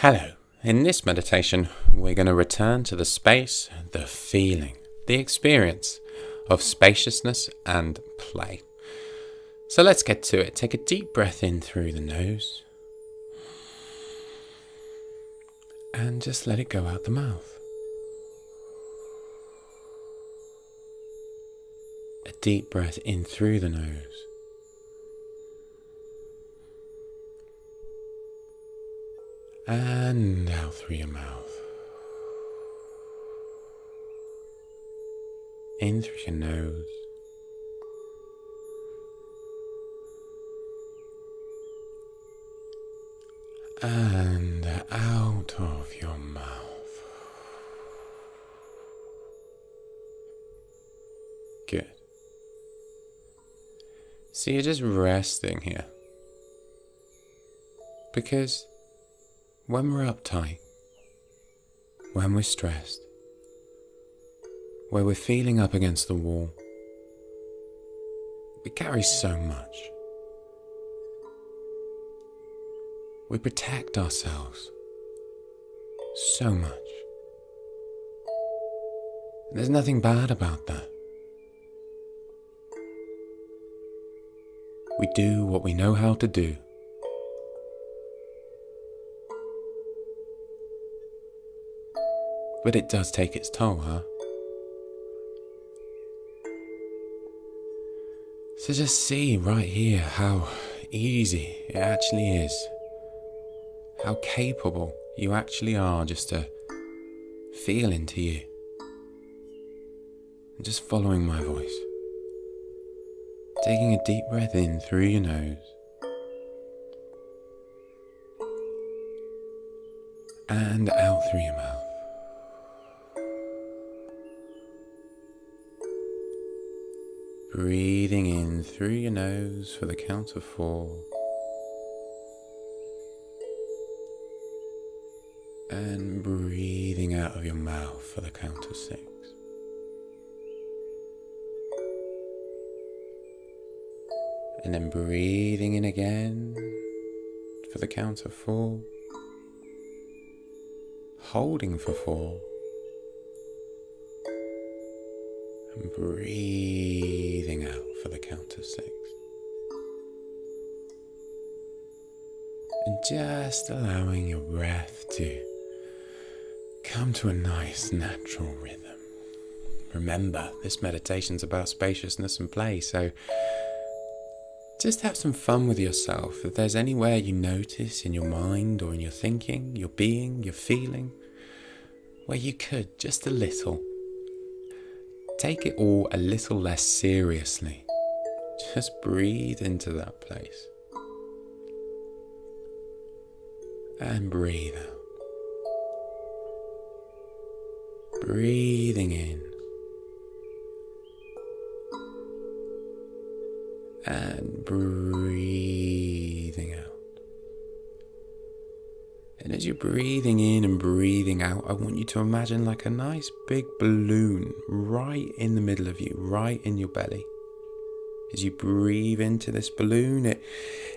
Hello. In this meditation, we're going to return to the space, the feeling, the experience of spaciousness and play. So let's get to it. Take a deep breath in through the nose and just let it go out the mouth. A deep breath in through the nose. And out through your mouth. In through your nose. And out of your mouth. Good. So you're just resting here. Because when we're uptight, when we're stressed, where we're feeling up against the wall, we carry so much. We protect ourselves so much. There's nothing bad about that. We do what we know how to do. But it does take its toll, huh? So just see right here how easy it actually is. How capable you actually are just to feel into you. And just following my voice. Taking a deep breath in through your nose. And out through your mouth. Breathing in through your nose for the count of 4. And breathing out of your mouth for the count of 6. And then breathing in again for the count of 4. Holding for 4. And breathing out for the count of 6. And just allowing your breath to come to a nice natural rhythm. Remember, this meditation's about spaciousness and play, so just have some fun with yourself. If there's anywhere you notice in your mind or in your thinking, your being, your feeling, where you could, just a little, take it all a little less seriously. Just breathe into that place. And breathe out. Breathing in. And breathing out. And as you're breathing in and breathing out, I want you to imagine like a nice big balloon right in the middle of you, right in your belly. As you breathe into this balloon, it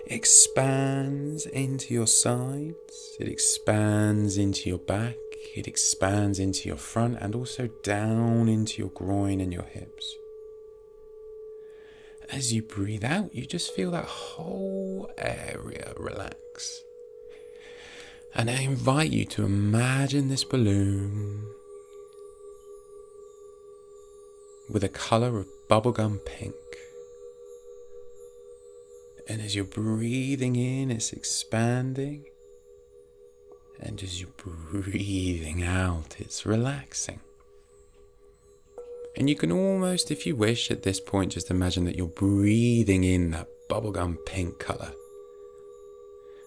expands into your sides, it expands into your back, it expands into your front, and also down into your groin and your hips. As you breathe out, you just feel that whole area relax. And I invite you to imagine this balloon with a colour of bubblegum pink. And as you're breathing in, it's expanding. And as you're breathing out, it's relaxing. And you can almost, if you wish, at this point, just imagine that you're breathing in that bubblegum pink colour.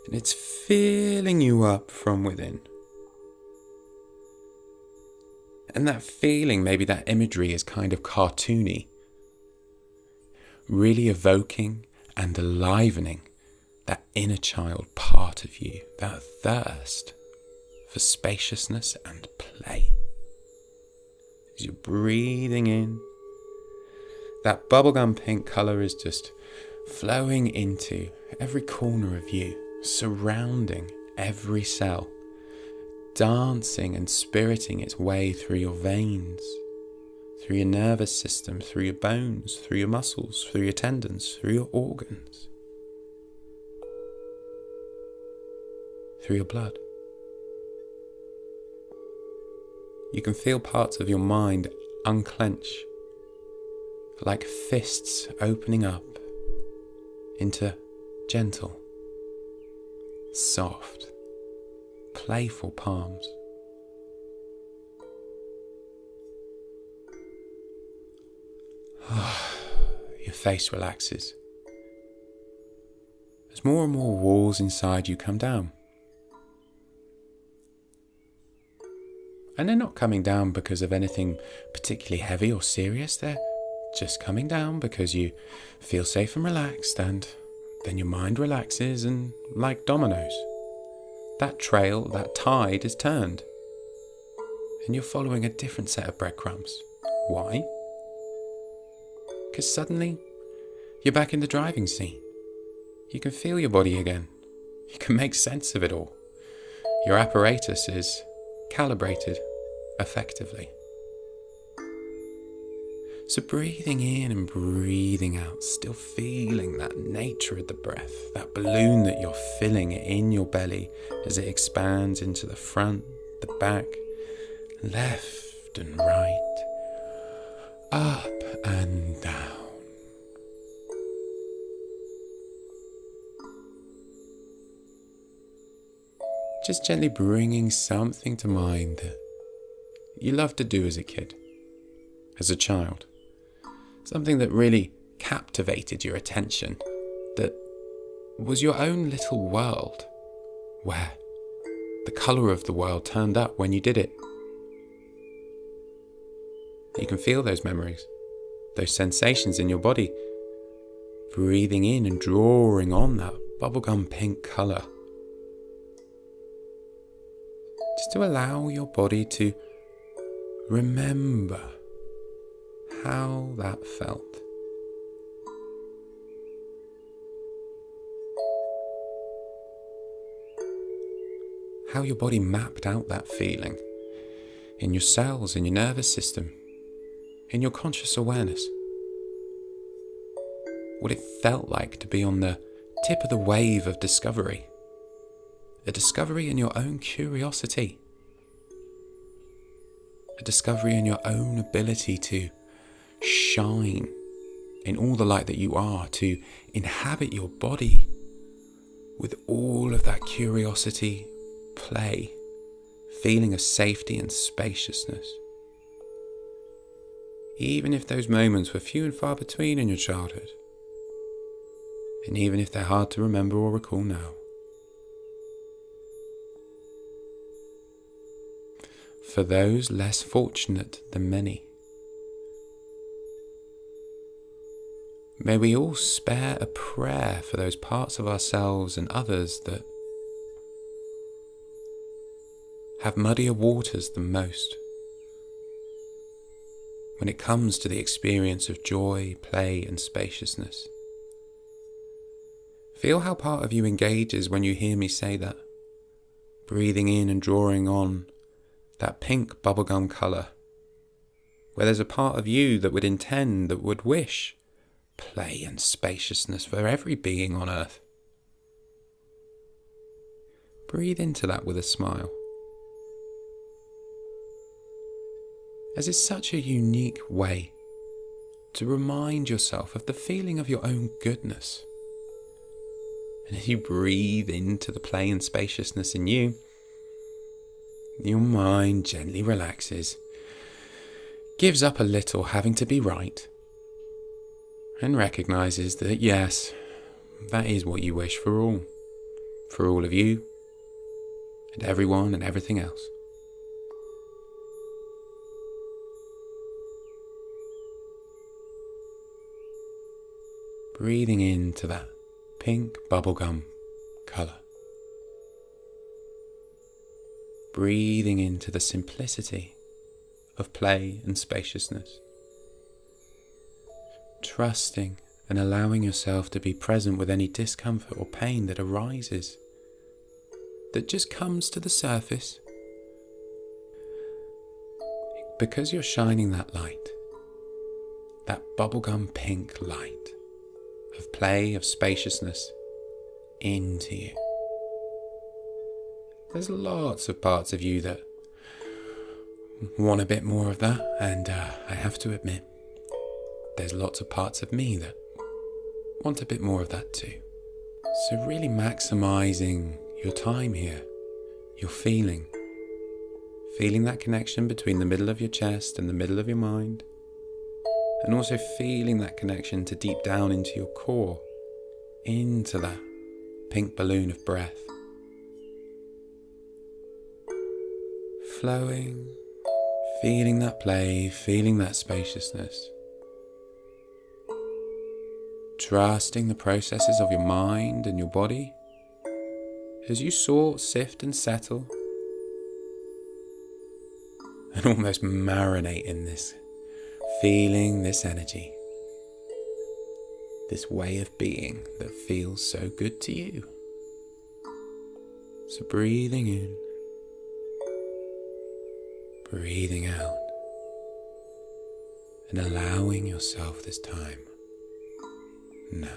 And it's filling you up from within. And that feeling, maybe that imagery is kind of cartoony. Really evoking and alivening that inner child part of you, that thirst for spaciousness and play. As you're breathing in, that bubblegum pink colour is just flowing into every corner of you, surrounding every cell, dancing and spiriting its way through your veins, through your nervous system, through your bones, through your muscles, through your tendons, through your organs, through your blood. You can feel parts of your mind unclench, like fists opening up into gentle, soft, playful palms. Your face relaxes as more and more walls inside you come down. And they're not coming down because of anything particularly heavy or serious. They're just coming down because you feel safe and relaxed, and then your mind relaxes, and like dominoes, that trail, that tide is turned, and you're following a different set of breadcrumbs. Why? Because suddenly you're back in the driving seat. You can feel your body again. You can make sense of it all. Your apparatus is calibrated effectively. So breathing in and breathing out, still feeling that nature of the breath, that balloon that you're filling in your belly as it expands into the front, the back, left and right, up and down. Just gently bringing something to mind that you loved to do as a kid, as a child. Something that really captivated your attention, that was your own little world, where the colour of the world turned up when you did it. You can feel those memories, those sensations in your body, breathing in and drawing on that bubblegum pink colour. Just to allow your body to remember how that felt. How your body mapped out that feeling in your cells, in your nervous system, in your conscious awareness. What it felt like to be on the tip of the wave of discovery. A discovery in your own curiosity. A discovery in your own ability to shine in all the light that you are, to inhabit your body with all of that curiosity, play, feeling of safety and spaciousness. Even if those moments were few and far between in your childhood, and even if they're hard to remember or recall now. For those less fortunate than many, may we all spare a prayer for those parts of ourselves and others that have muddier waters than most when it comes to the experience of joy, play and spaciousness. Feel how part of you engages when you hear me say that, breathing in and drawing on that pink bubblegum colour, where there's a part of you that would intend, that would wish play and spaciousness for every being on earth. Breathe into that with a smile, as it's such a unique way to remind yourself of the feeling of your own goodness. And as you breathe into the play and spaciousness in you, your mind gently relaxes, gives up a little having to be right, and recognizes that yes, that is what you wish for all of you, and everyone and everything else. Breathing into that pink bubblegum colour. Breathing into the simplicity of play and spaciousness. Trusting and allowing yourself to be present with any discomfort or pain that arises, that just comes to the surface because you're shining that light, that bubblegum pink light of play, of spaciousness into you, there's lots of parts of you that want a bit more of that, and I have to admit, there's lots of parts of me that want a bit more of that too. So really maximizing your time here, your feeling that connection between the middle of your chest and the middle of your mind, and also feeling that connection to deep down into your core, into that pink balloon of breath, flowing, feeling that play, feeling that spaciousness, trusting the processes of your mind and your body as you sort, sift and settle, and almost marinate in this feeling, this energy, this way of being that feels so good to you. So breathing in, breathing out, and allowing yourself this time now.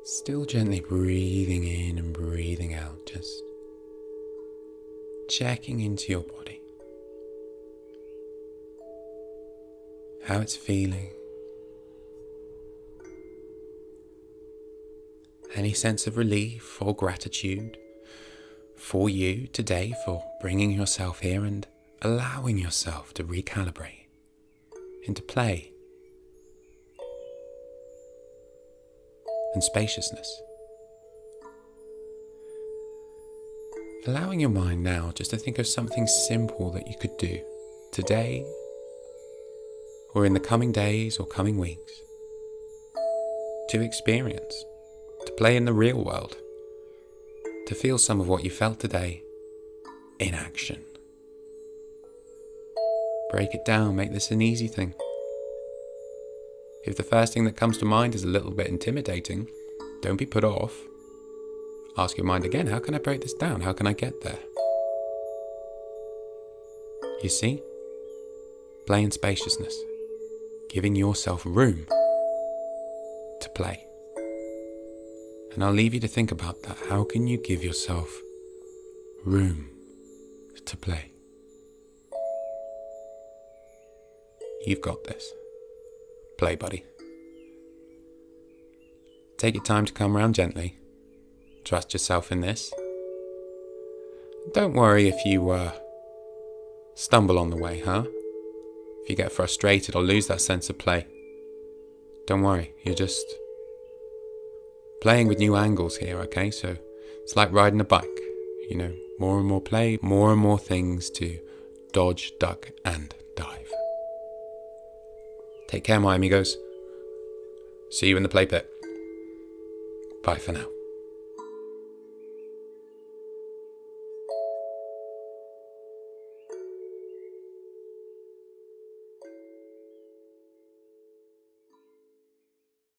Still gently breathing in and breathing out, just checking into your body, how it's feeling, any sense of relief or gratitude for you today for bringing yourself here and allowing yourself to recalibrate into play and spaciousness. Allowing your mind now just to think of something simple that you could do today or in the coming days or coming weeks to experience, to play in the real world, to feel some of what you felt today in action. Break it down, make this an easy thing. If the first thing that comes to mind is a little bit intimidating, don't be put off. Ask your mind again, how can I break this down? How can I get there? You see? Play in spaciousness. Giving yourself room to play. And I'll leave you to think about that. How can you give yourself room to play? You've got this. Play, buddy. Take your time to come around gently. Trust yourself in this. Don't worry if you stumble on the way, huh? If you get frustrated or lose that sense of play. Don't worry, you're just playing with new angles here, okay? So it's like riding a bike, you know, more and more play, more and more things to dodge, duck, and dive. Take care, my amigos. See you in the play pit. Bye for now.